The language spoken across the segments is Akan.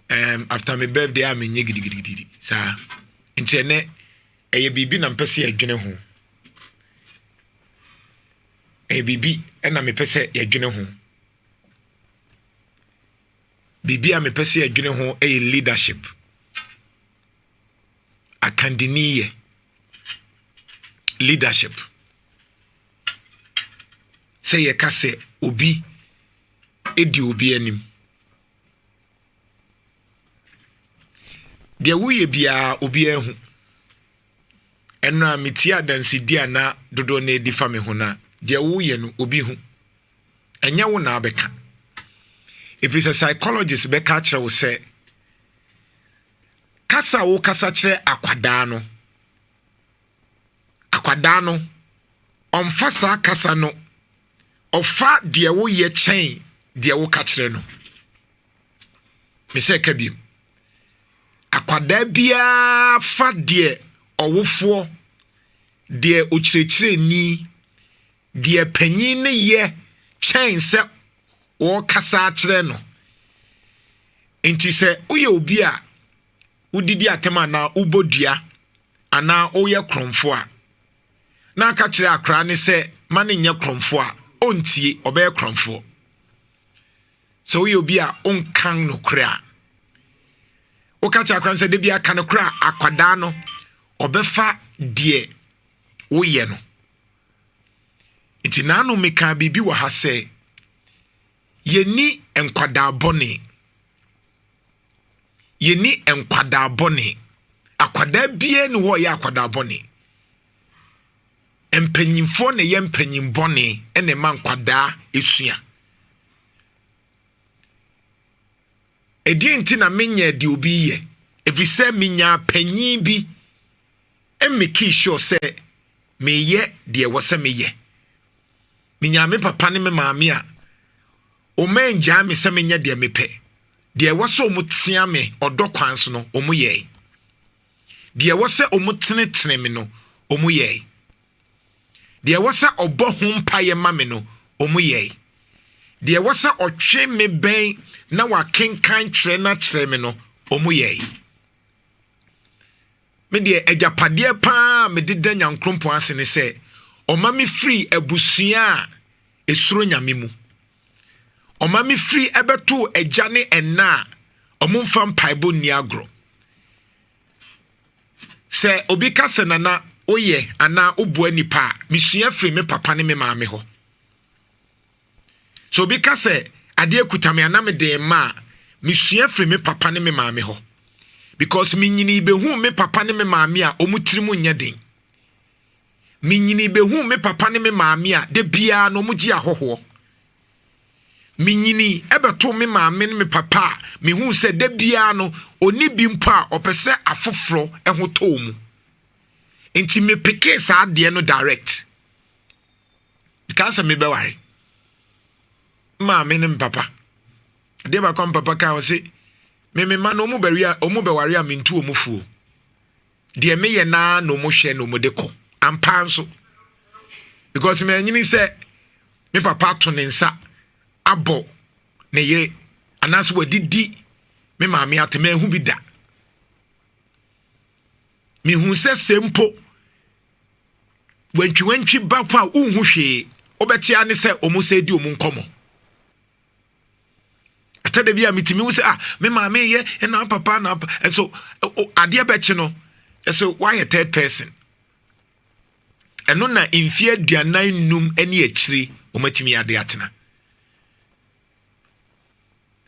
after my birthday I'm in gidi sa nti ene eye bibi na mpese adwene ho bibi na mepese adwene ho bibi a mepese adwene ho leadership akandiniye leadership say ye kase obi edi obi anim de wuye bia obi ehu enra metia dansi dia na dodo na edi fa me ho na de wuye no obi hu enya wo na abeka if it's a psychologist be ka kire wo say kasa wo kasa kire akwada no omfasa kasa no ofa de wo ye chen de wo ka kire no me say ka biem akwada bia fa de owofo de okyirechire ni de panyin ne ye chen se wo kasa kire no enti se uye obi a udidi atema na ubodua ana oye kromfo a na aka kire akra ne se mane nya kromfo a ontie obeye kromfo so uye obi a onkan no kra okacha akran se de bia kan kra akwada no obefa de woye no iti nanu meka bibi wa ha se yeni enkwada bone akwada bia ni wo ya akwada bone empanyimfo ne ye empanyim bone ene man kwada esua edi enti na menye de obi ye efise menya panyin bi emeki sure se meye de wose meye menya me papa ne me maame a o menja me se menya de mepe de wose o mutia me odokwan so no o mu ye de wose o mutene me no o mu ye de wose obo ho mpaye ma me no o mu ye de wose otwe me ben na wa kenkan kire na kire me no omu ye me de agapade pa me de danyankrompo ase ne se oma me free abusua esuro nyame mu oma me free ebeto agane enna omumfa mpaibo ni agro se obi ka se nana oye ana obu anipa mesua free me papa ne me maame ho so obi ka se ade akutame anam de ma mesua free me papa ne me maame ho because minyini behu me papa ne me maame a omutirimu nyeden minyini behu me papa ne me maame a de bia no mugi ahoho minyini ebeto me maame ne me papa mehu se de bia no oni bi mpo a opese afoforo eho to mu enti me peke sa ade no direct because me be ware maame ne papa de ba kom papa ka o se me ma no mu be ware a mintu omufuo de me ye na no mu hwe no mu de ko ampa nso because me anyini se me papa to ne nsa abo ne yire anaso wadidi me maame atema hu bi da me hu se sempo wantwi ba kwa unhu hwe obetia ne se omu se di omu nkomo atade bia mitimi wo se me maame ye na papa na and so ade abeche no so why a third person eno na infia duanan num ani akiri omatimi ade atena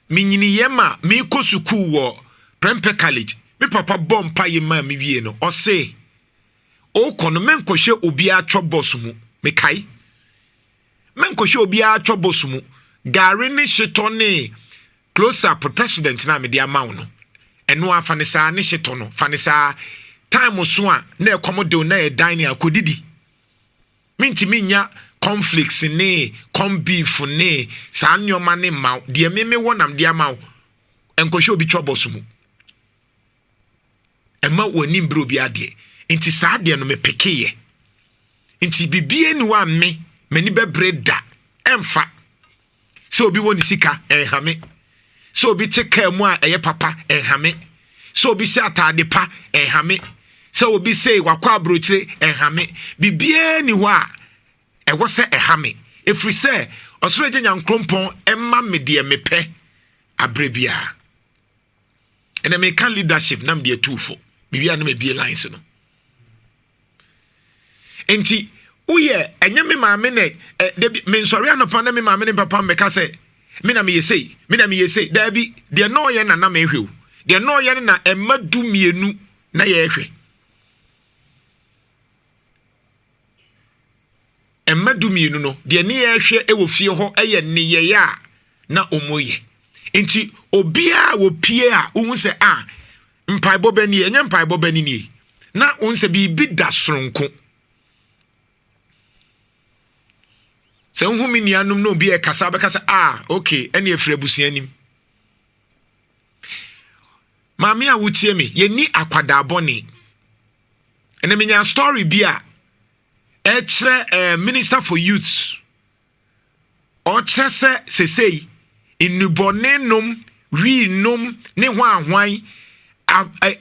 minyini yema me ko suku wo Prempe College me papa bompa yema me wie no o se o kono menkohwe obi atwo boss mu me kai menkohwe obi atwo boss mu gare ne sheto ne close up president na me dia mawo no eno afa ne sa ne sheto no fa ne sa time so a na ekomodo na e dan ne akodidi minti minya conflicts ne beef ne sa nyoma ne maw de me wonam de maw enkohwe obi two boss mu ema woni mbro bi ade nti sa ade no me pekeye nti bibie ni wa me mani bebre da emfa se obi woni sika hame so obi te car mu a eye papa enhame so obi se atade pa enhame so obi say wakwa abrochire enhame bibie ni ho a ewo se ehame efri se osoro je nyankrompon emma me de mepe abrebia and me kan leadership nam de atufo bibia na me bie lines no enti uye enye me maame ne me nsori anopa na me maame ne papa mbeka se me na me yesei da bi de no ye na me hwew de no ye na emadu mienu na ye hwe emadu mienu no de ne ye hwe e wo fie ho eye ne ye ya na omoye enti obia wo pie a unhu se mpaibo bani enye mpaibo bani ni na unhu se bi da soronko se unhu mi nianum no bi e kasa be kasa okay ene efre abusuanim maami a wutie me ye ni akwada aboni ene menya story bi a e kire minister for youth o kire se sesei inubonenum wi num ne ho ahwan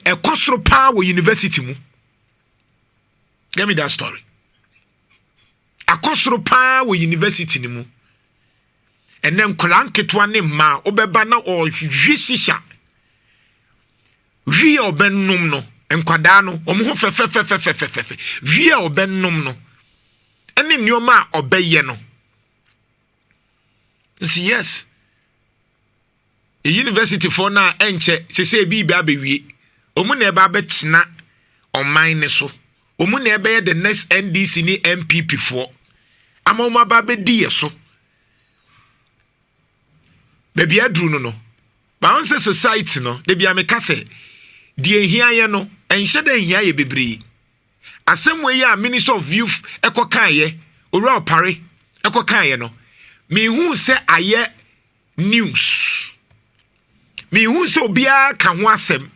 ekosoro pa wo university mu. Give me that story. Akosoro pa wo university ni mu. Ene nkora nketwa ne ma obeba na o hwishisha. Wi obenum no enkwada no omho fefefefefefefe. Wi obenum no. Ene nioma obeye no. Yes. A university for na enche se bi abewie omu na eba betina online ne so omu na ebe the next NDC ni MPP for ama omu aba bedi yeso bebi adru no ba on say society no de bia meka se de ehia ye no enhye de ehia ye bebre asem we ya Minister of Youth ekokan ye owura opare ekokan ye no me hu se aye news me hu se obia ka ho asem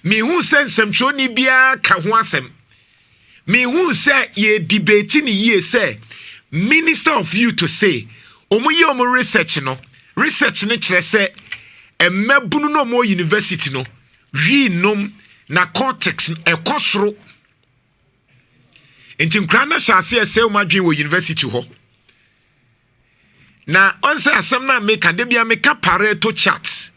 me hu se nsemchoni bia ka ho asem me hu se ye debate ni ye se Minister of Youth to say omoye omo research no kire se emabunu no mo university no wi nom na cortex ekosoro enti nkra na hyase ese omadwen wo university ho na onse asem na meka de bia meka Pareto chart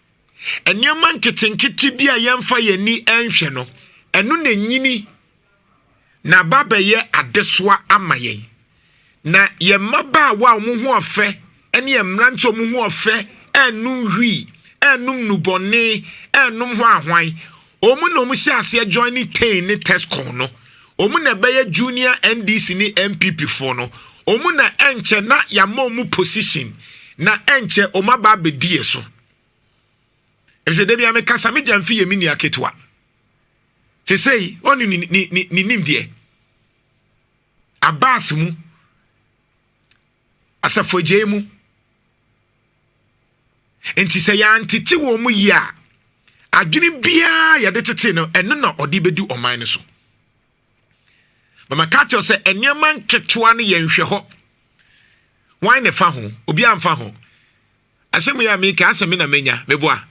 enyoma nketenkete bia yemfa yani enhwe no enu na nyini na babaye adesoa amayen na yemaba wa mo ho ofe ene yemrancho mo ho ofe enu hwi enum nubone enum ho ahwan omu na omu hyase join ni ten ni tesco no omu na beye junior NDC ni MPP for no omu na enche na yama omu position na enche omaba bedie so ese de bia me kasa me jamfi ye mini aketwa se sei oni ni nimdie abas mu asafoje mu enti se ya ntiti wo mu yi a adwene bia ya de tete no eno na odi bedu oman ne so mama kacho se enyema nketwa ne ye nhwe ho wan ne fa ho obi amfa ho asemu ya me ka asemi na menya meboa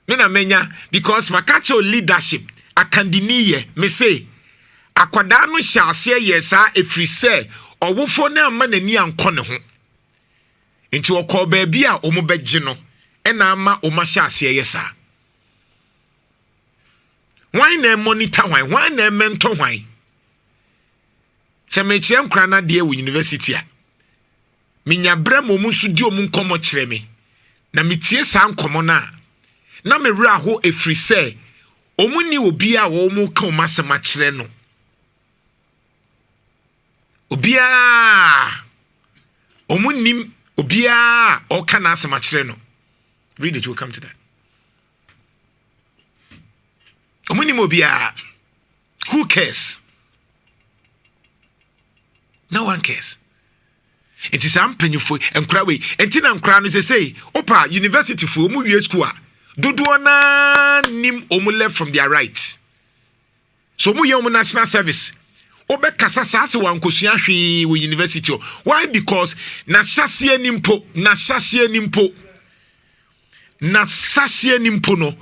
me na menya because makacho leadership akandiniye me say akwada no hyase ye sa efri se owofo na ama nani anko ne ho enti okọ ba bia omo begye no ena ama o ma hyase ye sa wan na monitor wan na mentor wan se me kire nkra na de wo university a minya bra momu so di omu nkomo kire me na metie sa nkomo na me wura ho efri se omu ni obi a wo mu ka o masema kire no obia omu nim obia o ka na asema kire no read it, we'll come to that. Omu nim obia, who cares? No one cares. It is ampenyufo enkra we enti na nkra no say opa university fo omu wie school a dodo na nim omu left from their right, so omu ye omu national service obekasa sase wankosua hwe we university. Why? Because na hyase nimpo na sahye ni mpo no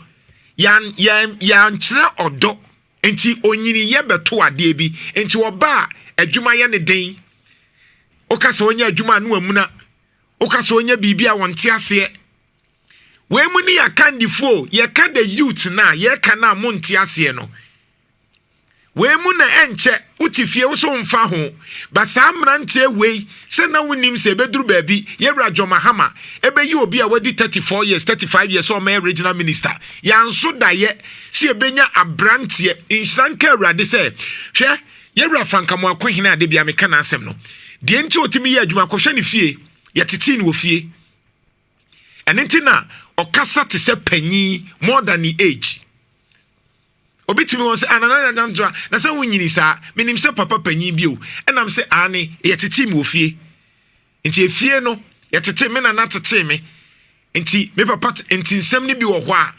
yan kyerɛ ɔdɔ enti onyini ye beto ade bi enti oba adwuma ye ne den okasa onya adwuma no amuna okasa onya bibia wonte ase we mu ni yakandifo ye ka the youth na ye ka na monte ase no we mu na enche utifie wo so mfa ho ba saa mrante we se na wonim se beduru baabi ye rajo mahama ebe yi obi a wadi 34 years 35 years o my regional minister yanso daye se ebenya abrante inhranka awrade se hwe ye wra franka mo akohene ade bia meka na asem no de enti otimi ye adwuma kohwe ne fie ye tete ne wo fie enenti na okasa te se panyi more than the age obitimi won se anana nyanjwa na se wunyini sa menim se papa panyin bio enam se ane ye tete me ofie nti efie no ye tete me na tete me nti me papa nti nsem ne bi wo ho a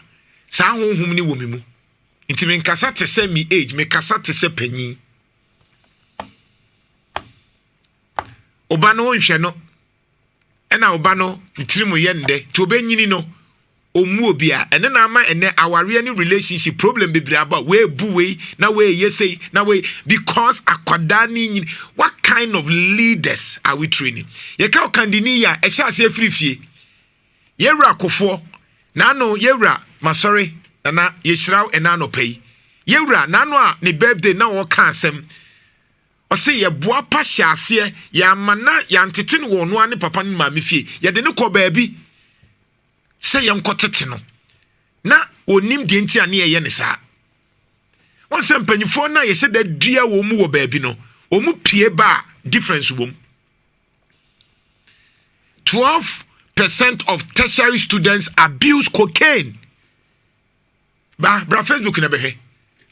sa honhom ni wo me mu nti me nkasa te se me age me kasa te se panyin oba no nhwe no ena oba no titirimu ye nde to obenyini no omu obia ene na ama ene aware ni relationship problem bebre aba we bu we na we yesay na we because akwada ni nyin what kind of leaders are we training ye ka okandini ya e sha se frifie ye wura kofo na no ye wura masori na ye shiraw ena no pay ye wura na no a ne birthday na wo ka asem o se ye boa pa hyase ya mana ya ntete ne wo no ane papa ne ma me fie ye de ne ko baabi se yankotete no na onim de nti ane ye ne saa won se mpanyifo na ye se da dua wo mu wo baabi no o mu pie ba difference wo 12% of tertiary students abuse cocaine ba Facebook na behe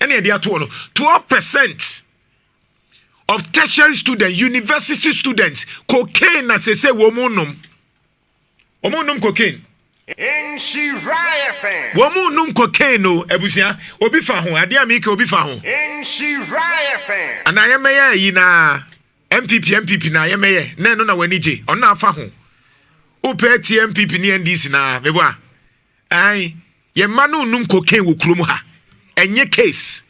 ene de ato no 12% of tertiary students university students cocaine na se wo mu nom cocaine Nhyira FM. Womu num cocaine no ebusia obi fa ho ade amike obi fa ho. Nhyira FM. Ana yemeye yi na MPP na yemeye na no na wanije ono afa ho. Upe ti MPP ni NDC na mebo a. Ai ye ma no num cocaine wo kurom ha. Enye case.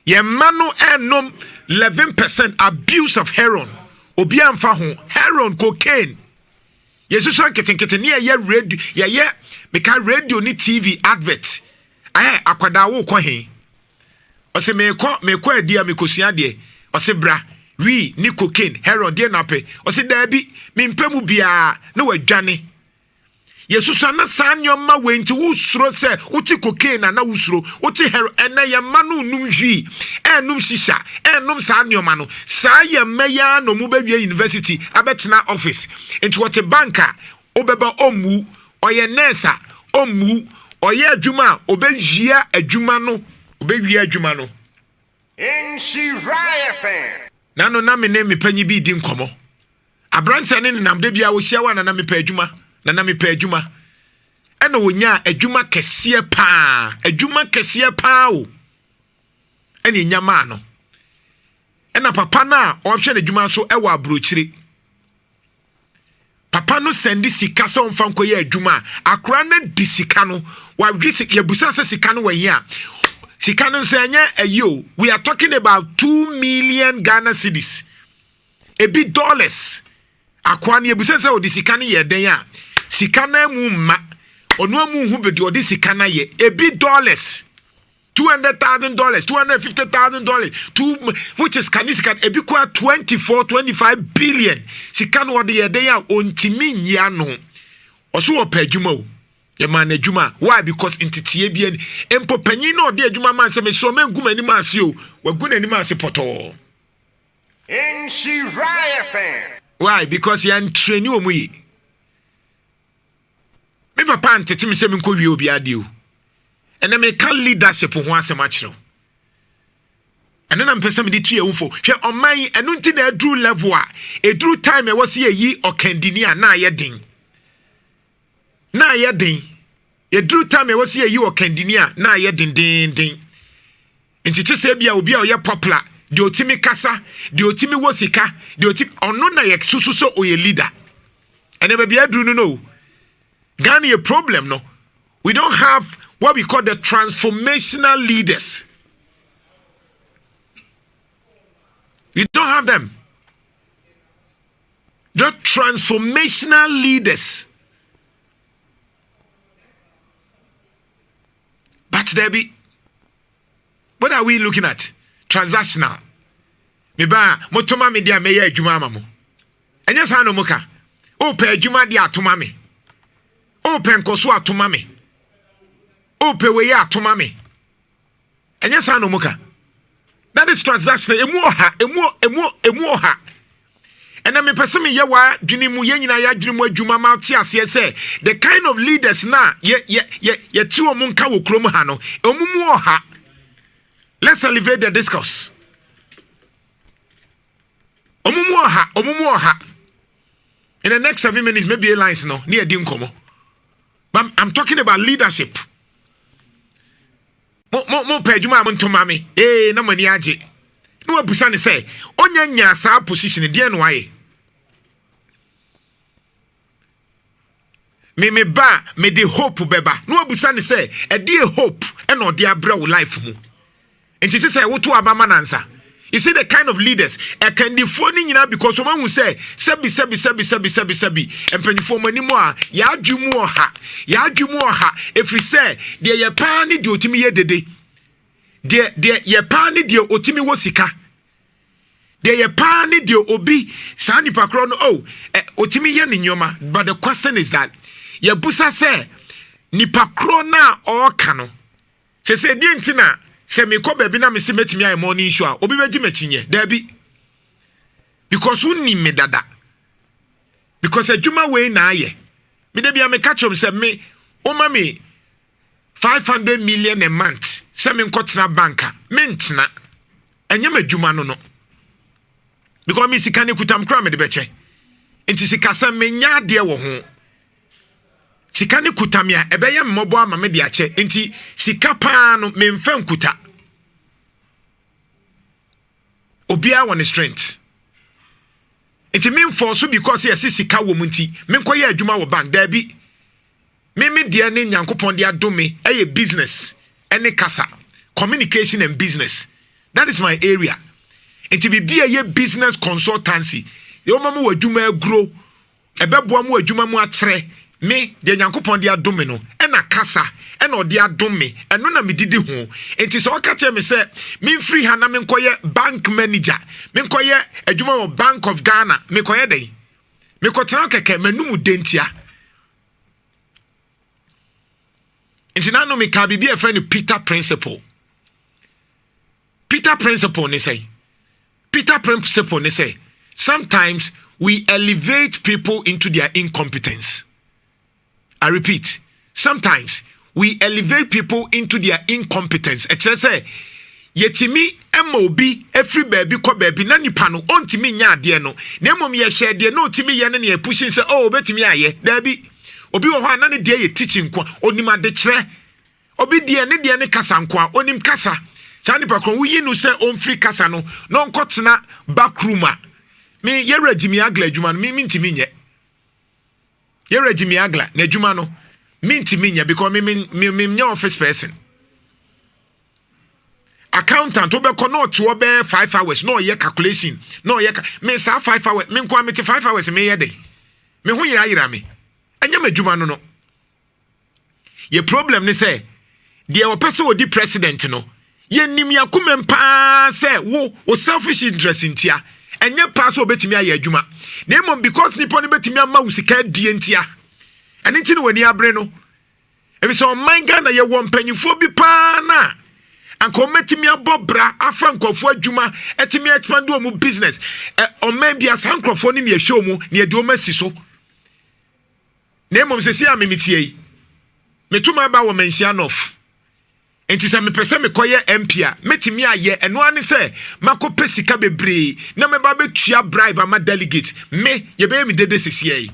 Ye ma no enom 11% abuse of heroin. Obi amfa ho heroin cocaine. Yesu so nketenkete ne ye radio ye meka radio ni TV advert akwada wo kɔ he o se mekɔ adia mekosua de o se bra wi ni cocaine heroin de na pe o se da bi mempemu bia na wadwane Yesu so na sanyoma wenti wo suro se uti cocaine na wo suro uti heroin ena ye manu num hwi enum shisha enum sanyoma no sa ye meya no mu bawie university abetena office enti what banka obeba omu oye nurse omu oye adwuma obehia adwuma no obehia adwuma no Nhyira FM. nano na me ne mepanyi bi di nkomo abrante ne nam de bia wo hia wa na mepa adwuma na mepa adwuma ena wonya adwuma kese pa o ena nyama no ena papa na ohwe adwuma so ewa abrochire papa no sendi sika so mfa nkoye adwuma akora na di sika no wa gwisi yabusa se sika no wa hia sika no senya ayo we are talking about 2 million Ghana cedis ebi dollars akwa na yabusa se odi sika no ye den a sika na mu ma onu amu hu bedi odi sika na ye ebi dollars $200,000 $250,000 which is kanisika ebi kwa 24-25 billion sika no odi ye den a ontimi nyia no oso wo pa adwuma o ye man adwuma why because entitie bi en empo panyin na odi adwuma man se me so menguma ani ma ase o waguna ani ma ase poto Nhyira FM. why because yan train you omuyi me papa ntete me se me nkowie obi ade o ene me kan leadership ho asem akiro ene na mpesa me di tue wufo hwe oman enu nti na adru level a edru time e wose yi okandini a na ye den edru time e wose yi okandini a na ye den nti che se bia obi a oye popular de otimi kasa de otimi wosika de otimi ono na ye susu so oye leader ene be bia adru no Ghana a problem no. We don't have what we call the transformational leaders. We don't have them. The transformational leaders. But Debbie, what are we looking at? Transactional. Meba motoma me dia meye adwuma ma mo. Enya sa no muka. O pe adwuma dia atoma me. O pe nkoso atoma me. O pe weye atoma me. Enya sa no muka. That is transactional. Emu oha. And me pese me ye wa dwene mu ye nyina ya dwene mu adwuma ma te ase say the kind of leaders na ye ti omo nka wo krom ha no. Omumu oha. Let's elevate the discourse. Omumu. In the next 7 minutes, maybe a lines no near dinkomo. But I'm talking about leadership. Mo pejuma monto mami. Na mani aje. No abusane say, onya nya sa position de no aye. Me ba me de hope beba. No abusane say, e de hope e no de abra wo life mu. Enti say wo to abama nansa. You see the kind of leaders I can defone nyina because someone who say sebi empanifo mani mo a ya adwumu oha if we say de ye pa ne de otimi ye dede de ye pa ne de otimi wo sika de ye pa ne de obi sa nipa kro no otimi ye ne nyoma. But the question is that ye busa say nipa kro na o ka no se de ntina se me ko baby na me se metimi ay morning show a obi beji machinye dabi because unni me dada because adwuma we na aye me da bia me catch am se me o ma me 500 million a month se me nkotena banka me ntena enye madwuma no because me sika ne kutam kra me de beche enti sika se me nya de wo ho sika ne kutamia ebeye mmobo ama me de ache enti sika pa no me mfa nkuta obia won strength enti me mfo so because yes sika wo munti me nkoye adwuma wo bank da bi me de ne nyankopon de adome eye business ene kasa communication and business. That is my area. Enti bibia ye business consultancy yo mamu adwuma agro ebeboa mu adwuma mu atrɛ me de nyankopon de adome no ena kasa ena ode adome eno na medidi ho enti so ka che me se me free ha na me nkoye bank manager me nkoye adwuma wo Bank of Ghana me koye den me ko tena keke manum dentia enti na no me ka bibia e friend Peter principle ne say sometimes we elevate people into their incompetence. I repeat, sometimes we elevate people into their incompetence. Actually say, yetimi emobi every baby ko baby na nipa no ontimi nya ade no. Na emom ye hye de no ontimi ye ne pushing say oh betimi aye. Dabi obi wo ho na ne de ye teaching kwa onim ade kire. Obi de ne kasa nkwa onim kasa. Sa nipa kron wo yi no say on free kasa no no nkotena backroom a me ye regime agla adwuma no me ntimi nye. Ye regime agla na adwuma no me ntimi nye because me nya office person. Accountant obeko no to be 5 hours no ye calculation no ye me sa 5 hours me nko amete 5 hours me ye dey me ho yira me anya madwuma no ye problem ne say de o pese odi president no ye nim yakum mpa say wo selfish interest ntia enye pa so obetimi aye adwuma na emom because nipo ne betimi ama usika die ntia ene nti ne wani abre no ebi so man Ghana ye wo mpanyifo bi pa na anko metimi abobra afa nkofo adwuma etimi expand o mu business man bia san nkofo ne ne ehwe mu ne de o masi so na emom sesi amemitie yi metuma ba wo mention of enti se me pese me koye MP a metimi aye eno ane se makope sika bebre na me ba betua bribe ama delegate me ye be me dede sisi yi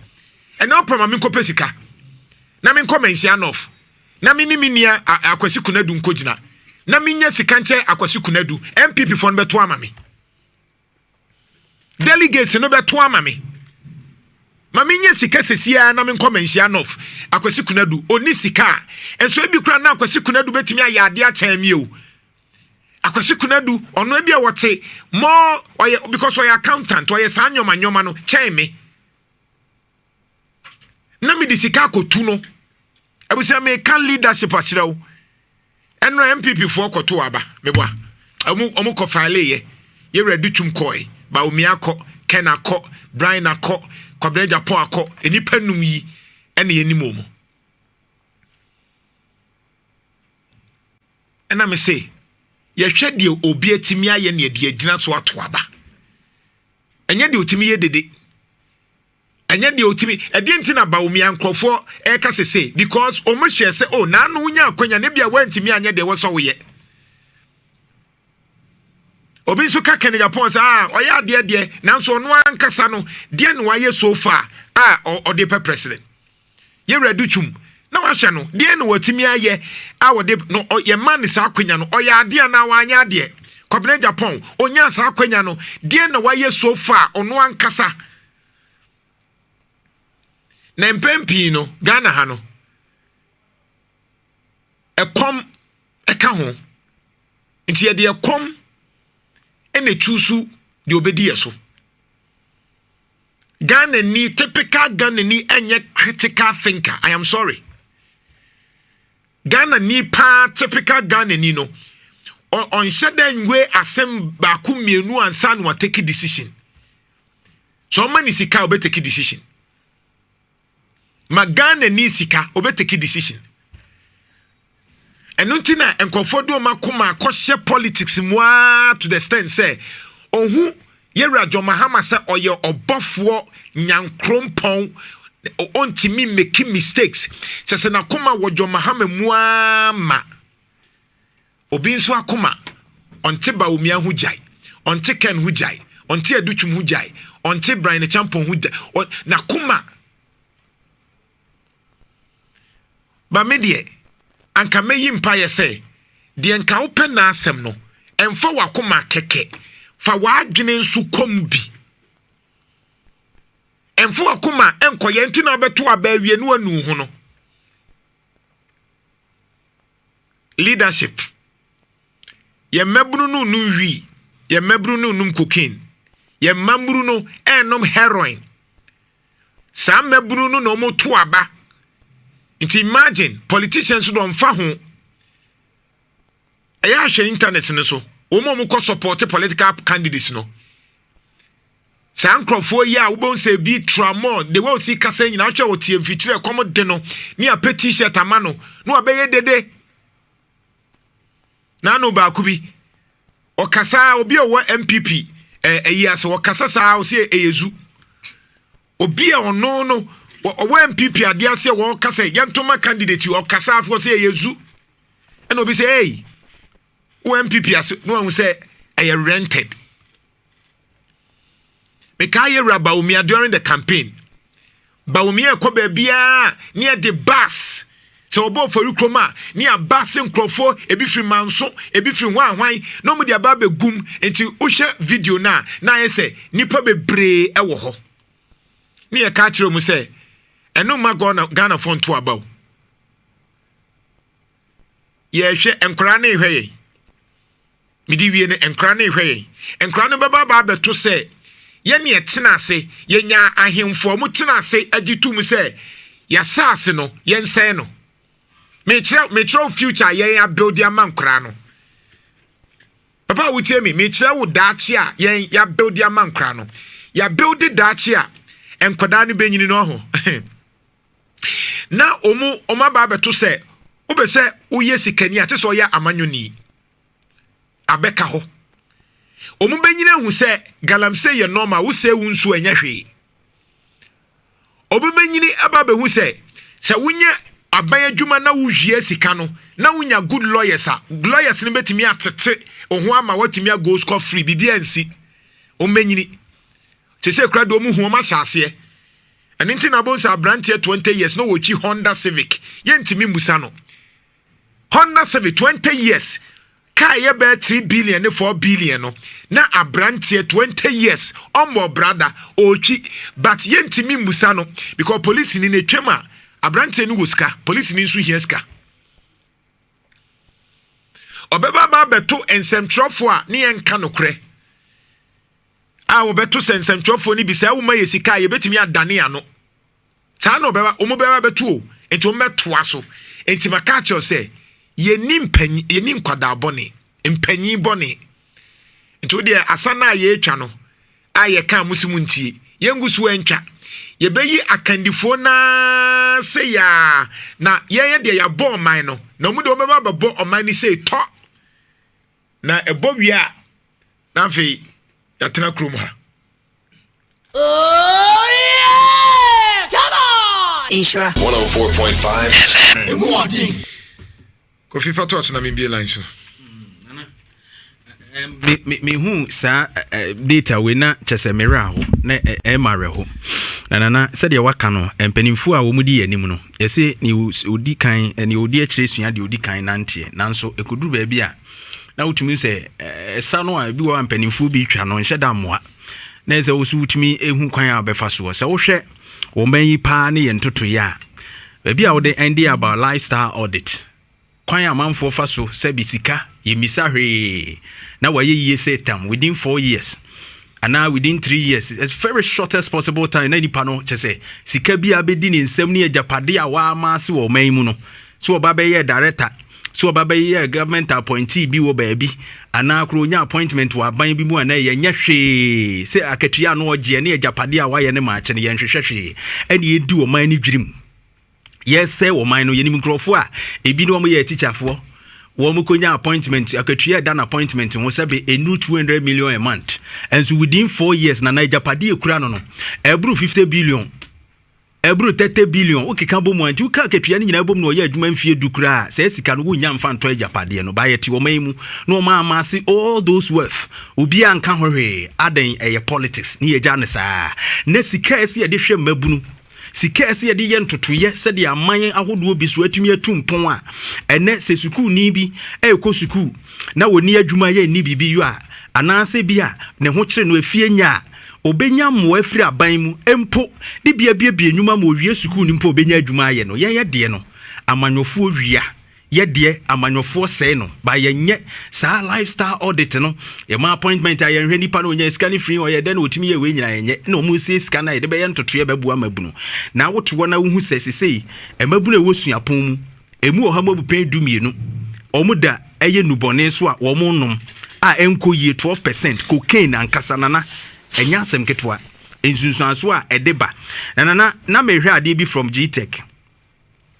eno pama me kope sika na me nko mention of na me ni minia akwasi kunadu nkogina na me nya sika nche akwasi kunadu MPP fo no beto ama me delegates no beto ama me Maminya sika sesia na menko menhia nof akwasi kunadu oni sika enso ebi kura na akwasi kunadu betimi ayade a chan mi o akwasi kunadu ono ebi a wote more oye because oye accountant oye sa nyoma no chan me na mi di sika akotu no abusia me kan leadership achirawo eno MPP fo koto aba meboa omu ko file ye ready tum koi ba omi akọ Ken akọ Brian akọ Kwabena Japan akọ enipa num yi ene yenimo mu ena me say ye hwe de obi atimi aye ne de agina so ato aba enye de otimi ye dede enye de otimi ede ntina ba omi ankrofo e ka sese because o mo hwe se o na anu nya akwanya ne bia wantimi anye de wo so wo ye obi nso ka Ken Japan sa oya de nanso no ankasa no de no waye so far o de president ye reduchum na wa hwe no de no watimi aye wo de no ye man sa akwanya no oya de na wanya de Kwabena Japan onya sa akwanya no de no waye so far ono ankasa na mpempi no Ghana ha no ekom eka ho nti ye de ekom ene chusu de obedi yeso Ghana ni typical Ghana ni enye critical thinker. I am sorry. Ghana ni pa typical Ghana ni no on sheden we asem ba ku mienu ansa no take decision. So many sika obe take decision. Ma Ghana ni sika obe take decision. And untina enkofodo makoma akoshe politics mwa to the extent say ohu yera John Mahama say oye obofo nyankrompon ontimi make mistakes sese na koma wo John Mahama mwa ma obi nso akoma onte ba omia hu jai onte Ken hu jai onte adutwum hu jai onte Brian Champon hu jai na koma ba medie anka meyi mpa ye se de enka open na asem no emfa wakoma keke fa waadwene nsu kom bi emfa wakoma enkoye ntina beto aba awie no anu hu no leadership ye mabru no wi ye mabru no num cocaine ye mamru no enom heroin sa mabru no no mo to aba. Imagine politicians don't fahu. I share internet no so. Omo ko support political candidates no. San crofo ya we say be tramon. They will see kasa nyina hwe wotie mfitire komo de no. Ni a petit shirt amano. No abeye dede. Na no ba ku bi. Okasa obi owo MPP eyase okasa sa o se eyezu. Obi e ono no owo MPP adia se wo kasa yentoma candidate o kasa afo se yezu and obi say hey wo MPP as no one say I rented me kai raba umia during the campaign ba umia ko ba bia near the bus so obo for ukroma near bus nkrofo ebi firi manso ebi firi hwan no mu dia ba begum enti uhwe video na yese nipa bebre e wo ho me e ka kire mu say eno ma Ghana fon to abaw ye hwe enkra na ehwe midi wie ne enkra na ehwe enkra no baba ba beto se ye ne etena ase ye nya ahemfo mu tena ase agitum se ya sase no ye nsen no me kire future ye ya build ya mankra no papa wutie me kire wo dachi a ye ya build ya mankra no ya build dachi a enkoda no benyini no ho na oma ba beto se obe se uye sikani ate so ya amanyoni abeka ho omu benyina hu se galamse ye normal wo se wunsu anya hwe obu benyini aba be hu se wunya aban adwuma na wo hwie sika no na wonya good lawyers ne betimi atete oho ama watimi go score free bibia nsi omenyini se kra do mu hu ma hyase and intina bonsa branch 20 years no wochi Honda Civic yentimi musa no Honda Civic 20 years car ye be 3 billion ne 4 billion no na abrantie 20 years omo brother ochi but yentimi musa no because police ni ne twema abrantie ni woska police ni nso hieska obeba ba beto ensemtrofo a ne enka nokre a obeto ensemtrofo ni bisa wo ma yesika ye betimi adane ano ta no obeba omobeba beto o enti ometoa so enti maka cho se yenim panyi yenim kwada bone mpanyi bone enti de asana ye etwa no aye ka musimu ntie yengusu entwa yebeyi akandifo na se ya na ye de ya bo man no na mu de obeba bebo oman ni se to na ebo wia na fe ya tena krom ha. Oh yeah! Come on! Nhyira 104.5 Kofi Fatu asuna mi line so. Me hu sa data we na chese mera ho na mare ho nana said ya waka no empanimfu a wo mudi anim no yese ni odi kan ni odi akire sua de odi kan nante nanso ekuduru ba bia na wutumi se esa no a bi wa empanimfu bi twa no nhye da moa na ese wo su wutumi ehu kwan a befa so se wo hwe wo man yi pa ne ye ntoto ya ba bia wo de idea about lifestyle audit kwan amanfo fa so se bisika yemisa hwe na waye ye say tam within 4 years and now within 3 years it's very shortest possible time na nipa no che say sika bia bedi ni nsem ne agapade a wa ma se wo man mu no so oba be ye director so oba be ye government appointee bi wo ba bi ana kro nya appointment wa ban bi mu ana ye nya hwe se akatua no oje ne agapade a wa ye ne ma che ne ye nhwehwe hwe ene ye di wo man ni dwirim yes say wo man no ye ni mkrofo a ebi no mo ye teacher fo wo konya appointment akatua dan appointment wo sebe enu 200 million a month and so within 4 years na Japadi ekura no ebru 50 billion ebru 30 billion okika bomu anti uka akatua ni nyina bomu no ye adwuma mfie dukura se sika no wonya mfa nto Japadi no ba yeti wo man mu no ma amase all those wealth obi anka hwe aden eye politics ni ye jane saa na sika ese ye de hwe mabunu sika ese ye de ye ntotoye se de aman ahodo bi so atumi atumpon a ene se suku ni bi ekọ suku na woni adwuma ye ni bibi yo a ananse bi a ne ho kire no afie nya obenya mo afiri aban mu empo de bia enwuma mo wie suku ni mpo obenya adwuma ye no ye de no amanyofo wia ye de amanyofo sei no ba ye nye sa lifestyle audit no ye ma appointment a ye hwe nipa no nya scan free o ye de na otimi ye we nyina ye nye na o mu se scan na ye de be ye ntoto ye bebu amabunu na woto na wo hu sesei emabunu e wo suapon mu emu o ha mabu pen dumienu o mu da eye nubone so a wo mu nom a enko ye 12% cocaine ankasa nana enya asem ketwa ensunsuan so a edeba na mehwe ade bi from Gtech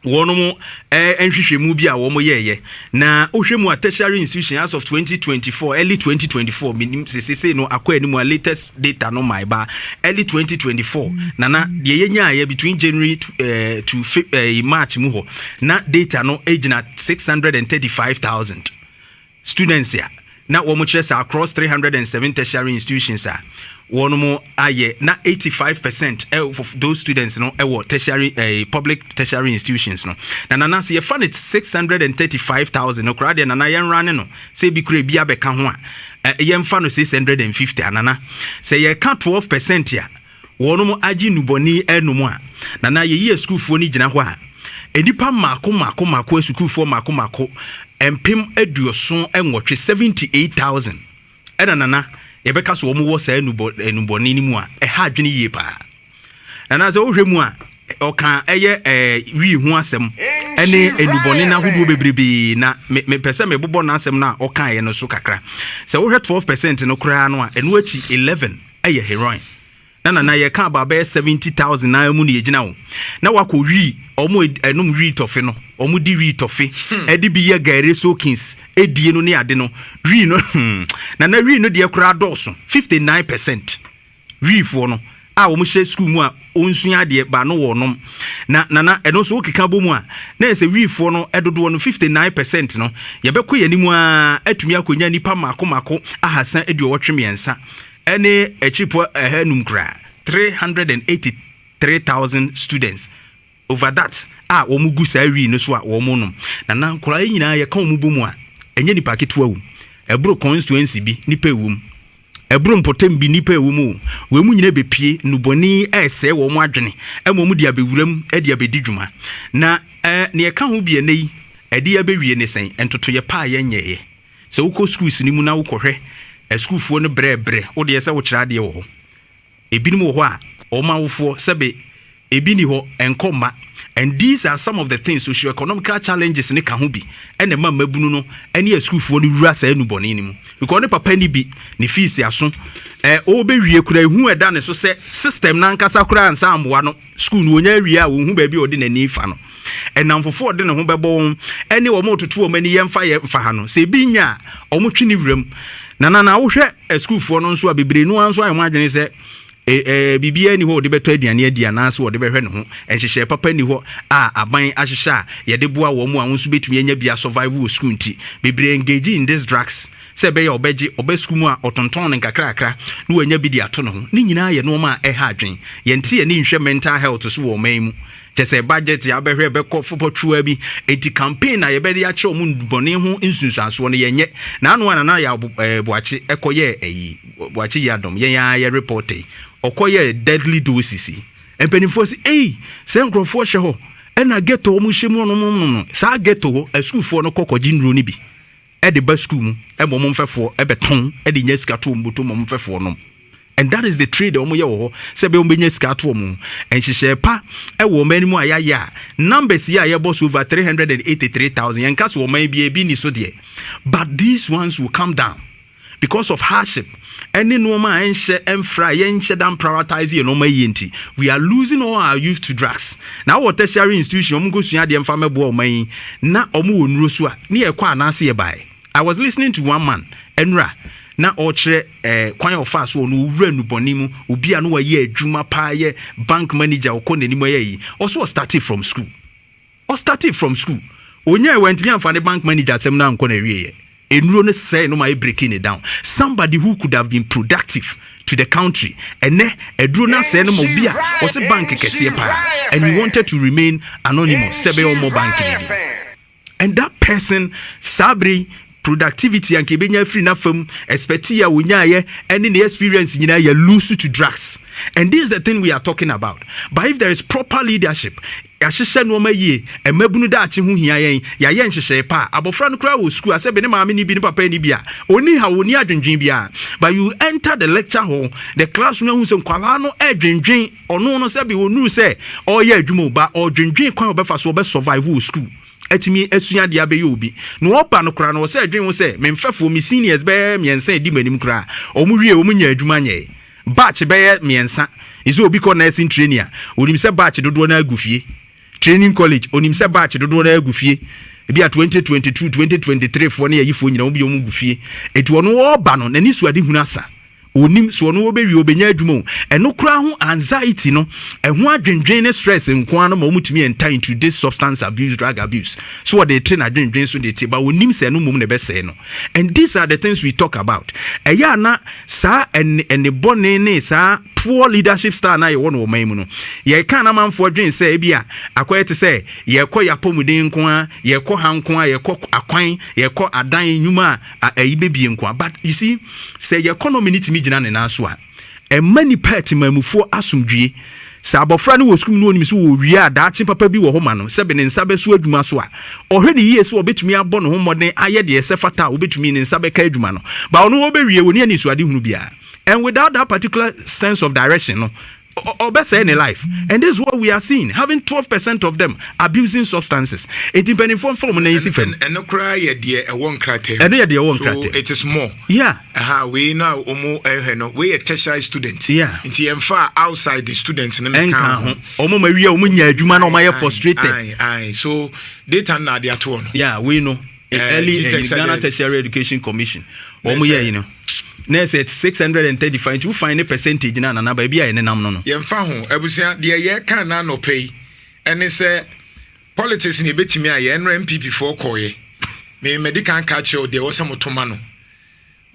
wono enhwehwemu bi a wo mo yeye na ohwemu a tertiary institution as of 2024 early 2024 minim sesese no akwa mu latest data no my ba early 2024 na de yenya ya between January to March mu ho na data no agina 635,000 students ya na wo mo kire across 307 tertiary institutions a one more aye na 85% of those students no tertiary public tertiary institutions no na say you fund it 635,000 no crowd na yen run no say bi kure bia beka ho a yen fa no 650 anana say you count 12% ya one more agi nuboni enum a na ye school fo ni gina ho a enipa mako school fo mako empim aduoso enwotwe 78,000 na yebeka so omo wo sa enuboni ni mu a ha adwene yie pa na ze ohwemu a oka eye wi hu asem ene enuboni na hodo bebrebe na me pese me bobo na asem na oka ye no so kakra se wo hwe 12% no kura no a enu achi 11 eye heroin na ye ka ba 70,000 na mu ne yegina wo na wako wi omo enum wi tofe no omo di wi tofe edi bi ye gare sokins edie no ne ade no wi no na wi no de kura doso 59% wi fo no a omo hye school mu a onsua de ba no wo nom na eno so okika bomu a na ese wi fo no edodo no 59% no ye be koyanimu a atumi akonya nipa mako ahasan edi owotwemiensa ene echipo ehanum kra 383,000 students over that omugu sa wi no so a wo mo nom na nkora nyina ye ka omubomu a enye nipa ketewa wu ebro constituency bi nipa wu ebro mpotem bi nipa wu mu we mu nyina bepie nuboni ese wo mu adwene emo mu dia bewuram e dia bedi dwuma na ne ye ka ho bi enei e dia bewie ne sen entoto ye pa ye nyeye se wo ko schools ni mu na wo kohwe schoolfo no brebre wo de se wo kira de wo ho ebinim wo ho a o ma wofo sebe ebini ho enkoma. And these are some of the things socio-economical challenges ne ka ho bi ene ma mabunu no ene a schoolfo no wura sa enuboni ni mu because ne papa ni bi ne fees aso o be wie kura hu eda ne so se system na nkasa kura ansa amboa no school no onya wie a wo hu ba bi odi na ni fa no enamfofo odi ne ho bebo ene wo mo toto o mani yemfa ye fa ha no se bi nya o mo twini wuram na wo hwe schoolfo no nso a bebre no anso ayo adwene se bibia ni ho de beto aduane adia na so de behwe ne ho enhyehyɛ papa ni ho a aban ahyehye a ye de boa wo mu a nso betumi anya bia survival school nti bebre engage in this drugs se be ya obeje obesku mu a otonton ne nkakrakra na wanya bi di ato ne ho ni nyina ye no ma ɛha adwen ye nti ye ni nhwɛ mental health so wo man mu jese budget ya behwe be kɔ fopotua bi enti campaign na ye be ya kye mu bɔne ho nsunsuaso no ye nye na anu ana na ya boache ekoye eyi boache ya dom ye report okoye deadly doses empenifo si se nkrofo hye ho ena ghetto mu hye mu no sa ghetto ho schoolfo no kokoji nro ni bi e de ba school mu e mo mfefo e beton e de nya sika to mbuto mo mfefo no. And that is the trade omo ye wo se be ombenya sika to mu enhyehyɛ pa e wo mani mu ayaya numbers ya ye boss over 383,000 yen kaso wo man bi ni so de but these ones will come down because of hardship. Any normal enhye emfra yenhye dan prioritize ye normal yenti. We are losing all our youth to drugs. Now what tertiary institution omo go sua de emfa mebo o man na omo wonuro so a ne ye kwa anase ye bai. I was listening to one man Nhyira na ochre kwan of fast so no wura nuboni mu obi a no wa ye adwuma pa ye bank manager okɔ nani ye yi also started from school. Onya went me amfa ne bank manager asem na nkɔ na wie ye. Enuro ne say no my breaking it down. Somebody who could have been productive to the country and eduro na say no mo bia was a bank kese pa and he wanted to remain anonymous sebe o mo bank. And that person sabri productivity and kebenya free na fam expertise wonya ye any the experience nyina ya lose to drugs. And this is the thing we are talking about. But if there is proper leadership, yahyehyɛ no ma yie emabunu da ache hu hia yen ya ye nhyehyɛ pa abofra no kra wo school asebe ne maame ni bi ne papa ni bia oni ha woni adwendwen bia. But you enter the lecture hall, the classroom hu se nkwala no adwendwen ono no se bi wonu se oyɛ adwuma ba odwendwen kwan obefa so obe survive wo school etimi esua de abeyi obi no opa no kra no se adwen wo se memfefo mi seniors be miensa edi manim kra omu wie omu nya adwuma nye batch be miensa iso obi ko nursing training a onim se batch dodo na agufie training college onim se batch dodo na agufie ebi a 2022 2023 fo na yifo nyina obi omu gufie eti wono oba no nani suade hunu asa onim so no obewi obenya adwuma eno kura ho anxiety no eho adwendwen ne stress nko no ma omutumi enter into this substance abuse drug abuse so what they train adwendwen so they but onim se no mum ne be say no. And these are the things we talk about eya na sa and the bone ne sa poor leadership style na ye wono man mu no ye kan na manfo dwen say bia akoyete say ye kɔ yapomuden nko a ye kɔ ha nko a ye kɔ akwan ye kɔ adan nyuma a ayibebie nko. But you see say your economy need to gina ne na so a many party mamufo asomdwie sa abofra no woskum no onim so wo wi a daache papa bi wo ho ma no sebe ne nsa be so adwuma so a ohwe ne yie so obetumi abɔ no ho modern aye de se fata obetumi ne nsa be ka adwuma no ba ono obewie woni ani so ade hunu bia. And without that particular sense of direction no or best say in life. And this is what we are seeing, having 12% of them abusing substances. It depends on form and no cry a one crater. And they are one crater. It is more. Yeah. We now we a tertiary student. Yeah. It's far outside the students and Maria frustrated. So they turn now they are torn. Yeah, we know. Early Ghana Tertiary Education Commission. You know. Next at 635 you find a percentage na na ba bia ene nam no no yemfa ho abusia de ye kan na no pay ene se politics ni betimi aye NRMPP for koye me medical catch o de wo se motoma no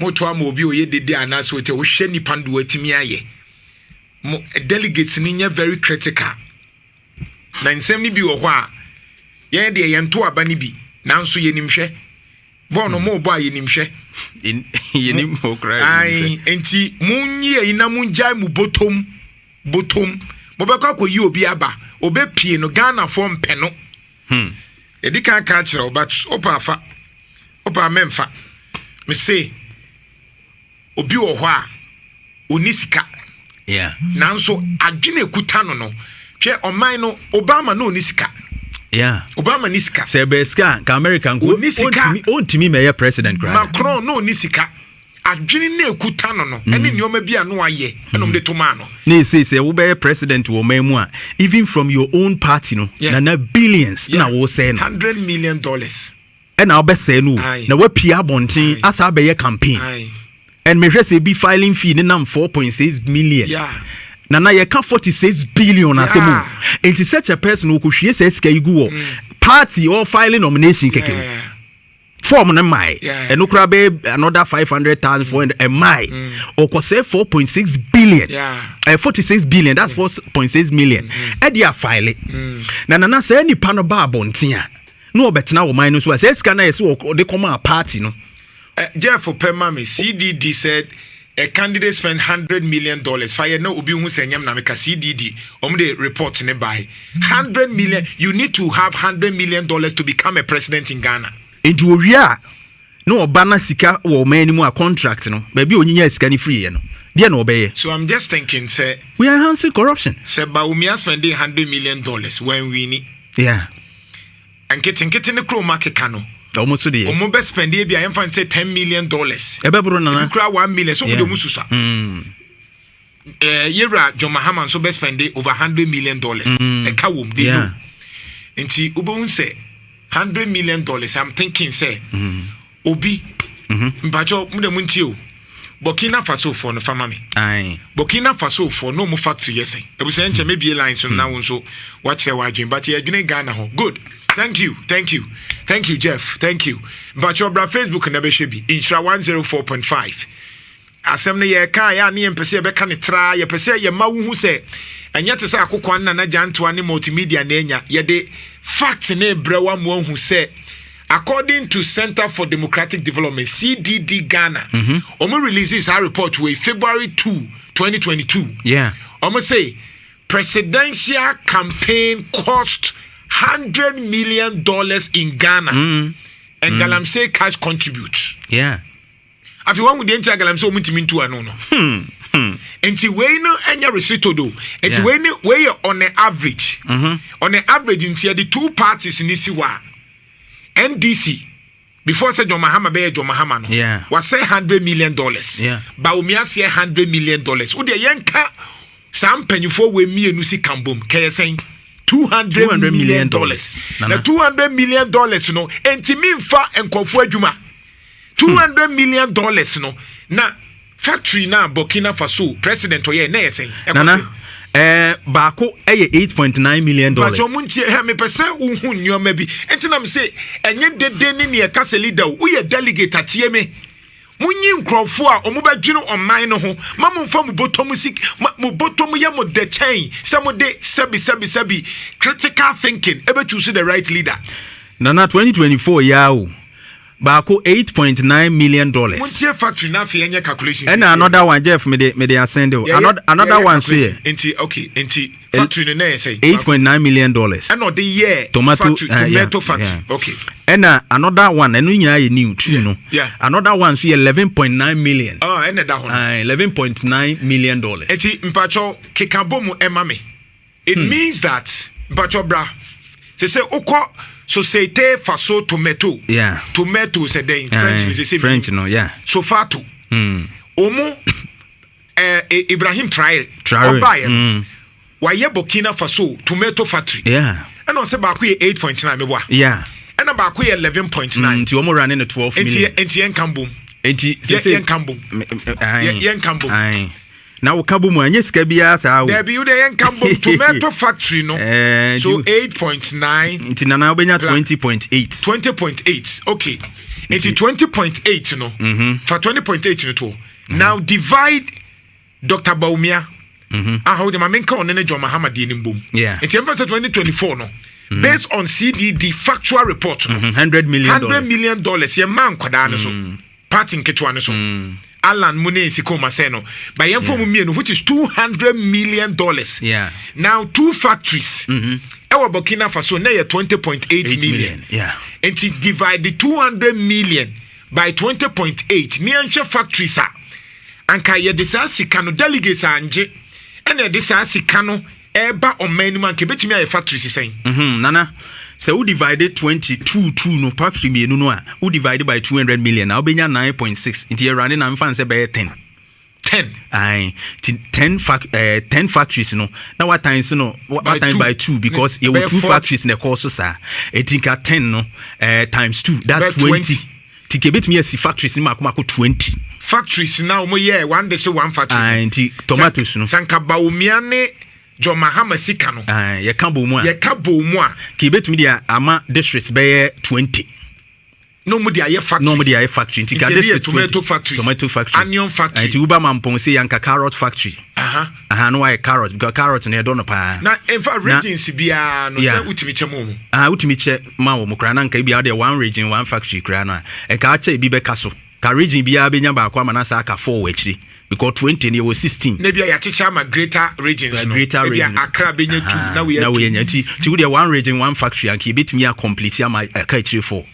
moto am obi oye dede anaso te wo hwe nipa ndo atimi aye mo delegates ni nya very critical na nsem ni bi wo ho a ye de ye nto aba ni bi nanso ye nimhwe Bono mo boy inimhwe. Yenim okra. Ai, enti munyi e na munjai mu bottom. Mobekọ akoyi obi aba, obepie no Ghana form peno. Edi kan ka kire but opa memfa. Me say obi wo ho a onisika. Yeah. Nanso adwene ekuta no hwe oman no Obama no onisika. Yeah. Obama nisika. Sebeska ka American go ontimi meye president grant. Macron no onisika. Adwene na ekuta no ene nioma bia no aye enom de toma no. Na say wo be president wo mamu a even from your own party no na billions na wo say no $100 million. And now be say no na wa pia bonten asa be ye campaign. And me say be filing fee na 4.6 million. Yeah. Na ye ka 46 billion asemu. And to such a person who could share say sika igu party or filing nomination keke. Form na mai and ukra be another 500,000 for a mai or ko say 4.6 billion 46 billion that's 4.6 million e dia file na say any pa no ba bonten a no obetina wo man so say sika na yes de come a party no Jeff Pemami CDD said a candidate spent $100 million. Fire no ubi hu senyam na meka CDD. The report ne by $100 million. You need to have $100 million to become a president in Ghana. Into Ria no bana sika wo man mu a contract no. Baby onyinya sika ni free no. Dia no obey. So I'm just thinking, say we are enhancing corruption. Say Baumia spending $100 million when we need. Yeah. And getting the crow market cano. Almost the omo best spend e bia em fan say $10 million. Ebebro na you cry $1 million so we do mususa. Nhyira John Mahama so best spend over $100 million. E ka wom dey know. Nti ubon say $100 million. I'm thinking say obi mpacho mu de munti o. Burkina Faso for no family. Aye. Burkina Faso for no mo factory yes. E bu say enche maybe lines so na won so watch your wadwin but e adwene Ghana ho. Good. Thank you, Jeff. Thank you. But your Facebook na be hwe bi. Nhyira 104.5. Asem ne ye kan ya ne empese be kan tra ye pese ye ma wu hu se enya te se akokwan na janto ane multimedia na enya ye de fact na ebrewa mo hu se according to Center for Democratic Development CDD Ghana omo releases our report with February 2 2022. Yeah. Omo say presidential campaign cost $100 million in Ghana and Galamsey cash contributes. Yeah. If you want with the entire Galamsey omuntimi ntu ano no. Enti we no enya restricted do. Enti we on the average. On the average inti the two parties in this wa. NDC before say John Mahama be John Mahama no. Yeah. Was say $100 million. Yeah. Baumia say $100 million. Wo de yenka sam panyufo we mienu si kambom. Kaya saying $200 million. Now $200 million no enti mimfa enkofo adwuma. $200 million no na factory na Burkina Faso president oye na yesen. Nana baako 8.9 million dollars. But muntie he me pese unhu nyoma bi. Enti na me say enye dede ni ne ka se leader wo ye delegate atie me. Munyi nkrofo a omo badwino online no ho mamu mfa mu bottom sik mu bottom ye mo de chain se mo de sabi critical thinking ebe choose the right leader. Nana 2024 yawo baako $8.9 million. Muntie factory na fe enye calculation. And another one Jeff me dey ascend another one so here. Enti factory na say $8.9 million. And no the year tomato factory. Yeah. Okay. And another one enu nyina ye new too no. Yeah. Another one so 11.9 million. Oh, and that one. $11.9 million. Enti mpacho kekabomu emame. It means that mpacho bra say okọ Société Faso tomato. Yeah. Tomato say den French no, yeah. Sofato. Omo Ibrahim Traoré. Waye Burkina Faso tomato factory. Yeah. And on say baako 8.9 me boa. Yeah. And baako 11.9. Nti omo running the 12 million. Enti yen kambom. Enti yen kambom. Yen kambom. Ai. Na wakabu mu anye sika bia saa. There be you the yen kambom tomato factory no. So 8.9. Nti na obenya 20.8. 20.8. Okay. Enti 20.8 no. For 20.8 no to. Now divide Dr. Baumia. How the Mamenka on John Mahama di nimbum. Yeah. Enti emfa 2024 no. based on CDD factual report. $100 million. $100 million. Ye man kwadane so. Party nketewa ne so. Alan Mune Sikoma Seno. By Enfo which is $200 million. Yeah. Now 2 factories. Our Burkina Faso na 20.8 million. Yeah. And to divide the 200 million by 20.8 near factories are. Anka ye desa sika no delegates anje. And ye desa sika no eba o man ke betimi aye factories sen. Nana. So we divided 22 no factory me no a. We divided by 200 million. Now benya 9.6. Inti running am fan say be 10. 10. Aye, 10 factories no. Now what times no? What time by 2 because you were 2 factories in the course sir. I think at 10 no times 2 that's 20. Tikebet me see factories in Makumako 20. Factories now mo yeah one day so one factory. Aye, tomatoes no. Sanka baumia Jo Mahama sika no. Ye ka bo mu a. Ye ka bo mu a. Kebet me dia ama districts be 20. No mo dia factory. No mo dia factory. Ntika districts tomato factory. Tomato factory. Onion factory. Nti uba mampon say yanka carrot factory. No why carrot because carrot na do no pa. Na in fact regions bia no say utimi che mo. Utimi che ma wo mo kra na nka bia de one region one factory kra na. E ka che bi be kaso. Ka region bia benya ba kwa mana sa aka 4 wachiri because 20 ne was 16. Na bia ya checha ma greater regions no. Greater region. Accra benya 2 na we nya ti we dey one region one factory and ke betumi a complete am aka chiri 4.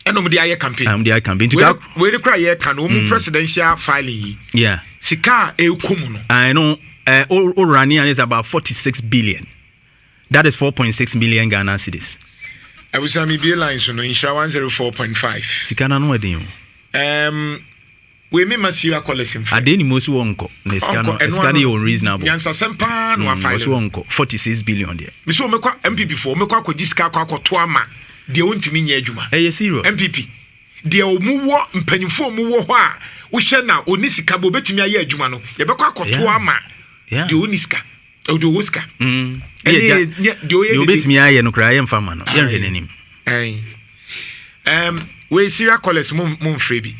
Eno mo dey aye campaign. Am dey aye campaign. We dey cry aye kan o mu presidential filing. Yeah. Sika e komu no. I know Oranian is about 46 billion. That is 4.6 million Ghana cedis. I was me be lines no Nhyira 104.5. Sika na no edin. We me Nhyira collect adeni mosu wonko na sika na unreasonable. Nyansa sempa no afile. Mosu wonko 46 billion there. Me so mekwa MPP for mekwa akodi sika akwato ama de ontimi nya adwuma. Eh serious. MPP de omuwo mpanyimfo omuwo ho a wo hye na oni sika bo betimi aye adwuma no ye bekwa akwato ama. De oni sika. O de woska. De betimi aye no kra ye mfa ma no. Ye hwe nanim. We Nhyira collect mum free bi.